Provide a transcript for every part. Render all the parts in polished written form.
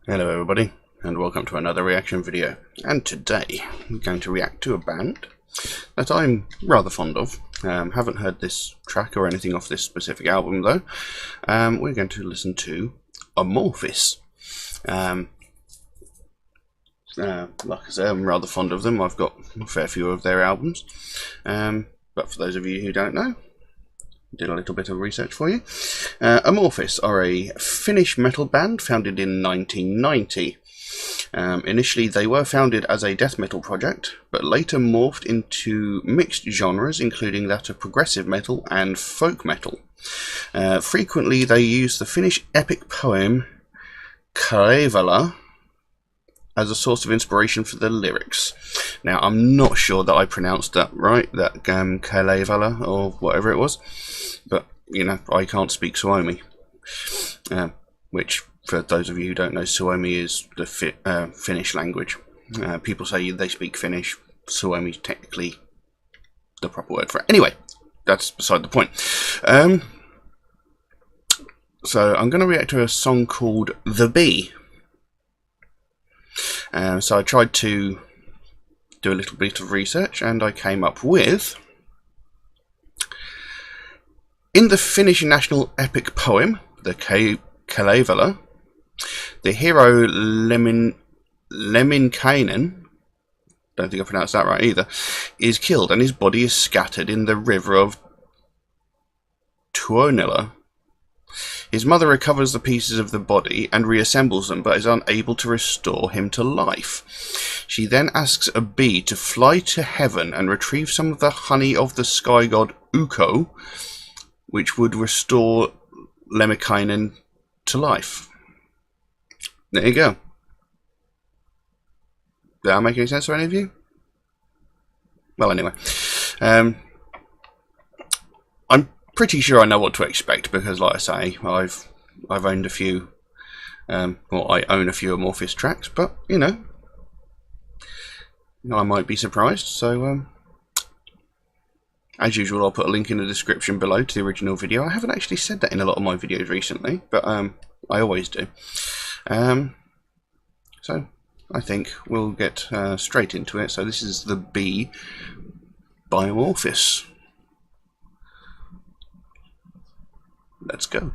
Hello everybody, and welcome to another reaction video. And today we're going to react to a band that I'm rather fond of. Haven't heard this track or anything off this specific album though. We're going to listen to Amorphis. Like I say, I'm rather fond of them. I've got a fair few of their albums. But for those of you who don't know, did a little bit of research for you. Amorphis are a Finnish metal band founded in 1990. Initially they were founded as a death metal project, but later morphed into mixed genres, including that of progressive metal and folk metal. Frequently they use the Finnish epic poem Kalevala as a source of inspiration for the lyrics. Now, I'm not sure that I pronounced that right, that Kalevala, or whatever it was, but, you know, I can't speak Suomi, which, for those of you who don't know, Suomi is the Finnish language. People say they speak Finnish. Suomi is technically the proper word for it. Anyway, that's beside the point. So, I'm going to react to a song called The Bee. So I tried to do a little bit of research, and I came up with, in the Finnish national epic poem, the Kalevala, the hero Lemminkainen, don't think I pronounced that right either, is killed and his body is scattered in the river of Tuonela. His mother recovers the pieces of the body and reassembles them, but is unable to restore him to life. She then asks a bee to fly to heaven and retrieve some of the honey of the sky god Ukko, which would restore Lemminkainen to life. There you go. Did that make any sense to any of you? Well, anyway. I'm pretty sure I know what to expect because, like I say, I've owned a few, well, I own a few Amorphis tracks, but you know, I might be surprised. So, as usual, I'll put a link in the description below to the original video. I haven't actually said that in a lot of my videos recently, but I always do. So I think we'll get straight into it. So this is The Bee by Amorphis. Let's go.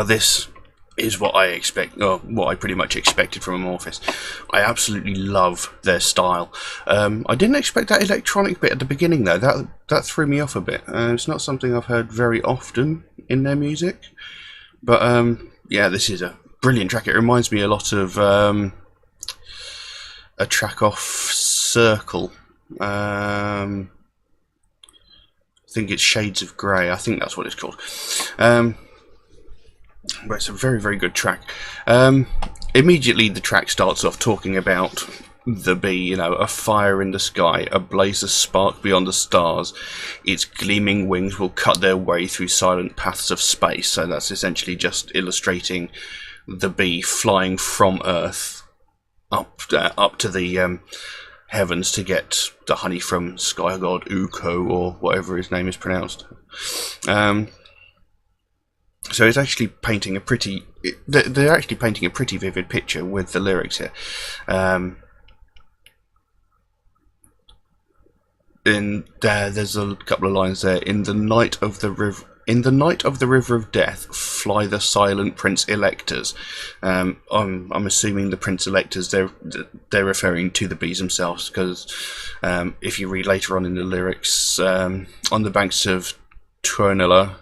Now this is what I expect, or what I pretty much expected from Amorphis. I absolutely love their style. I didn't expect that electronic bit at the beginning though. That threw me off a bit. It's not something I've heard very often in their music. But yeah, this is a brilliant track. It reminds me a lot of a track off Circle. I think it's Shades of Grey. I think that's what it's called. But it's a very, very good track. Immediately the track starts off talking about the bee, you know, a fire in the sky, a blaze of spark beyond the stars. Its gleaming wings will cut their way through silent paths of space. So that's essentially just illustrating the bee flying from Earth up to the heavens to get the honey from sky god Uko, or whatever his name is pronounced. So it's actually painting a pretty. They're actually painting a pretty vivid picture with the lyrics here. There's a couple of lines there. In the night of the river of death, fly the silent prince electors. I'm assuming the prince electors they're referring to the bees themselves, because if you read later on in the lyrics, on the banks of Tuonela,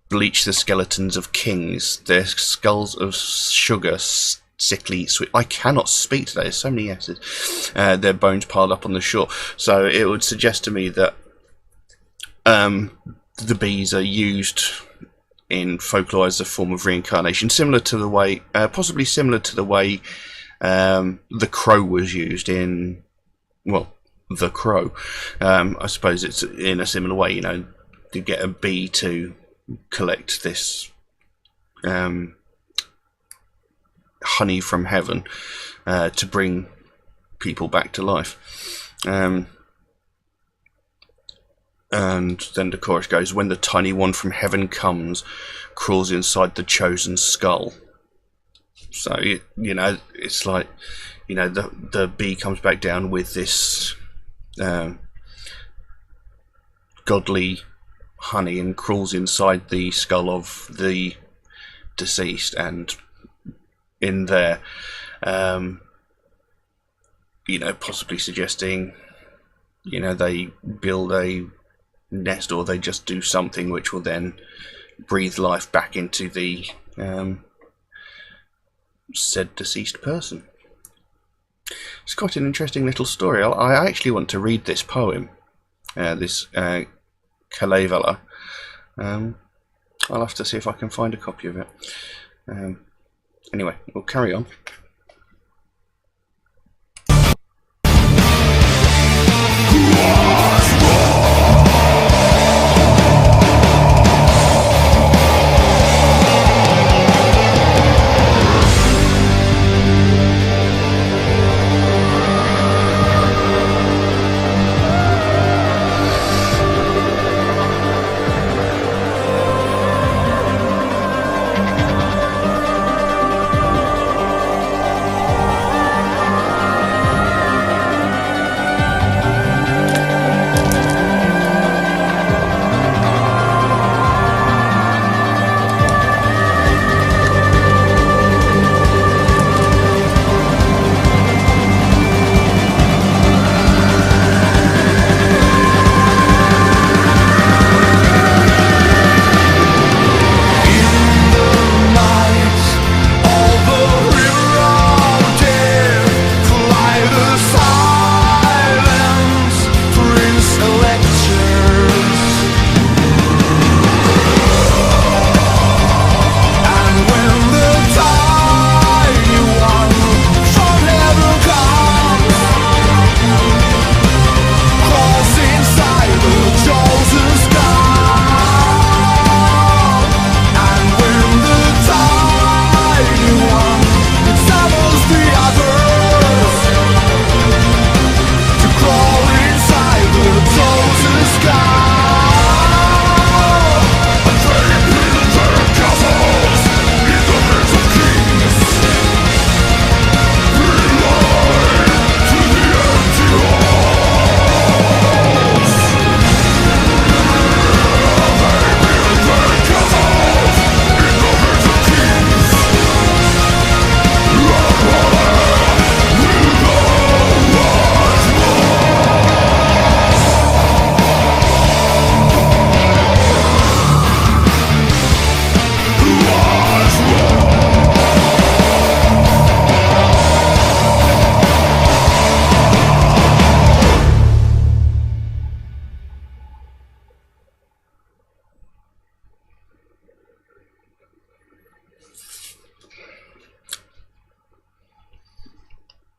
bleach the skeletons of kings, their skulls of sugar, sickly sweet. I cannot speak today, there's so many S's. Their bones piled up on the shore. So it would suggest to me that the bees are used in folklore as a form of reincarnation, similar to the way, possibly similar to the way the crow was used in, well, The Crow. I suppose it's in a similar way, you know, to get a bee to collect this honey from heaven to bring people back to life. And then the chorus goes, when the tiny one from heaven comes, crawls inside the chosen skull. So, you know, it's like, you know, the bee comes back down with this godly honey and crawls inside the skull of the deceased, and in there, you know, possibly suggesting, you know, they build a nest, or they just do something which will then breathe life back into the said deceased person. It's quite an interesting little story. I actually want to read this poem, this Kalevala. I'll have to see if I can find a copy of it. Anyway, we'll carry on.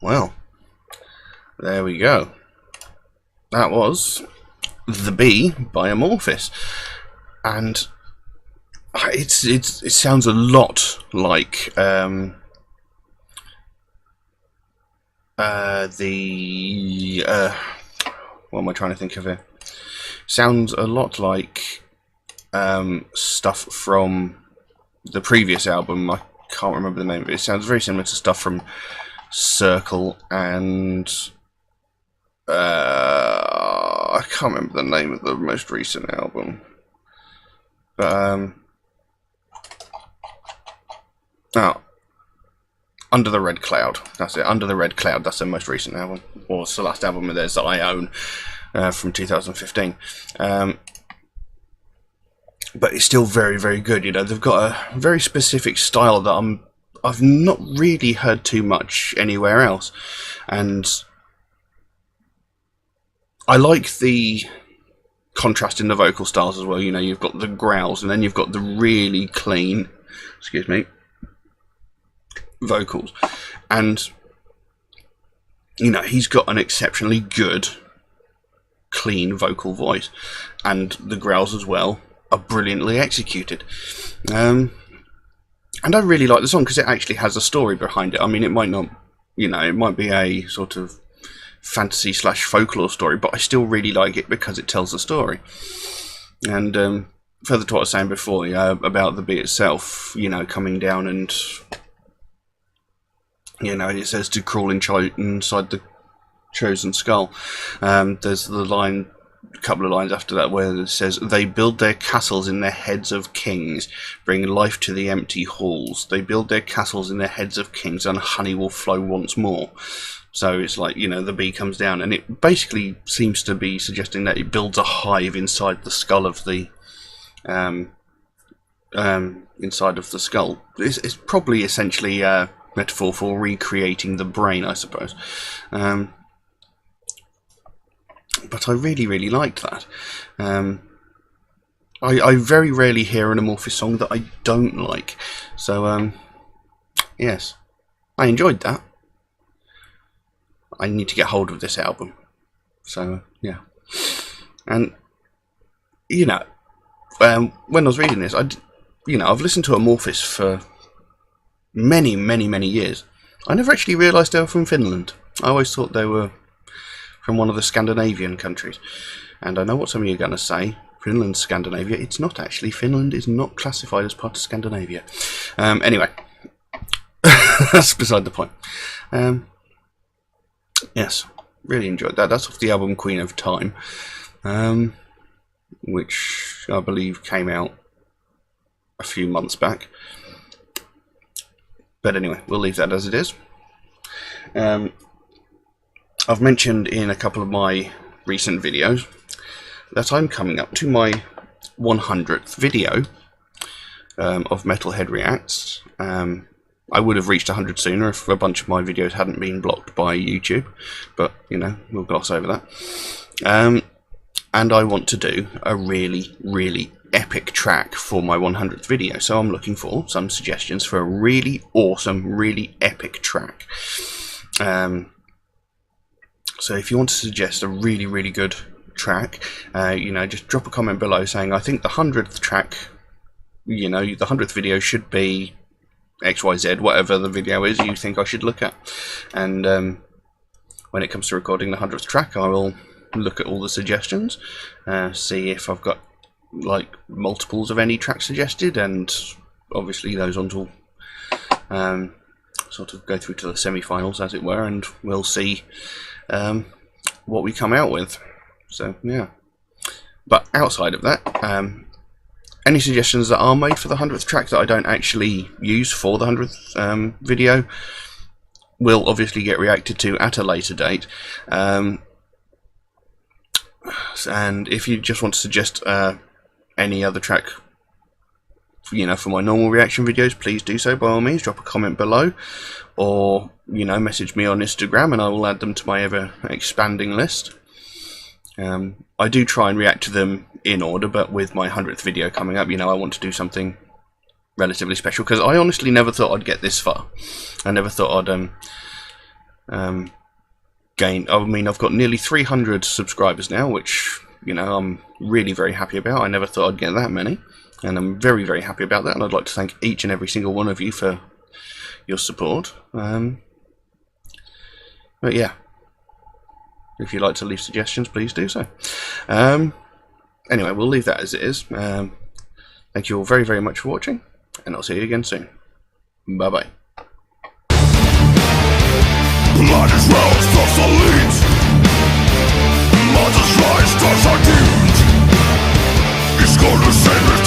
Well, there we go. That was The Bee by Amorphis, and it sounds a lot like what am I trying to think of here? Sounds a lot like stuff from the previous album. I can't remember the name of it. It sounds very similar to stuff from Circle and I can't remember the name of the most recent album, but Under the Red Cloud. That's it. Under the Red Cloud. That's the most recent album, or it's the last album of theirs that I own, from 2015. But it's still very, very good. You know, they've got a very specific style that I've not really heard too much anywhere else, and I like the contrast in the vocal styles as well. You know, you've got the growls, and then you've got the really clean, vocals, and you know, he's got an exceptionally good clean vocal voice, and the growls as well are brilliantly executed, and I really like the song because it actually has a story behind it. I mean, it might not, you know, it might be a sort of fantasy / folklore story, but I still really like it because it tells a story. And further to what I was saying before, about the bee itself, you know, coming down and, you know, it says to crawl inside the chosen skull. There's the line, a couple of lines after that, where it says, they build their castles in their heads of kings, bring life to the empty halls. They build their castles in their heads of kings, and honey will flow once more. So it's like, you know, the bee comes down, and it basically seems to be suggesting that it builds a hive inside the skull of the inside of the skull. It's probably essentially a metaphor for recreating the brain, I suppose. But I really, really liked that. I very rarely hear an Amorphis song that I don't like. So, yes, I enjoyed that. I need to get hold of this album. So, yeah. And, you know, when I was reading this, I've listened to Amorphis for many, many, many years. I never actually realised they were from Finland. I always thought they were from one of the Scandinavian countries. And I know what some of you are going to say. Finland's Scandinavia. It's not actually. Finland is not classified as part of Scandinavia. Anyway, that's beside the point. Yes, really enjoyed that. That's off the album Queen of Time, which I believe came out a few months back. But anyway, we'll leave that as it is. I've mentioned in a couple of my recent videos that I'm coming up to my 100th video of Metalhead Reacts. I would have reached 100 sooner if a bunch of my videos hadn't been blocked by YouTube, but, you know, we'll gloss over that. And I want to do a really, really epic track for my 100th video, so I'm looking for some suggestions for a really awesome, really epic track. So if you want to suggest a really, really good track, you know, just drop a comment below saying, I think the 100th track, you know, the 100th video should be XYZ, whatever the video is you think I should look at. And when it comes to recording the 100th track, I will look at all the suggestions, see if I've got like multiples of any track suggested, and obviously those ones will sort of go through to the semi-finals, as it were, and we'll see what we come out with. So yeah, but outside of that, any suggestions that are made for the 100th track that I don't actually use for the 100th video will obviously get reacted to at a later date. And if you just want to suggest any other track, you know, for my normal reaction videos, please do so by all means. Drop a comment below, or, you know, message me on Instagram and I will add them to my ever expanding list. I do try and react to them in order, but with my 100th video coming up, you know, I want to do something relatively special, because I honestly never thought I'd get this far. I never thought I'd I've got nearly 300 subscribers now, which, you know, I'm really very happy about. I never thought I'd get that many, and I'm very, very happy about that, and I'd like to thank each and every single one of you for your support. But yeah, if you'd like to leave suggestions, please do so. Anyway, we'll leave that as it is. Thank you all very, very much for watching, and I'll see you again soon. Bye-bye. Blood is rose, thoughts are leads. Monsters rise, stars are doomed. It's gonna save it,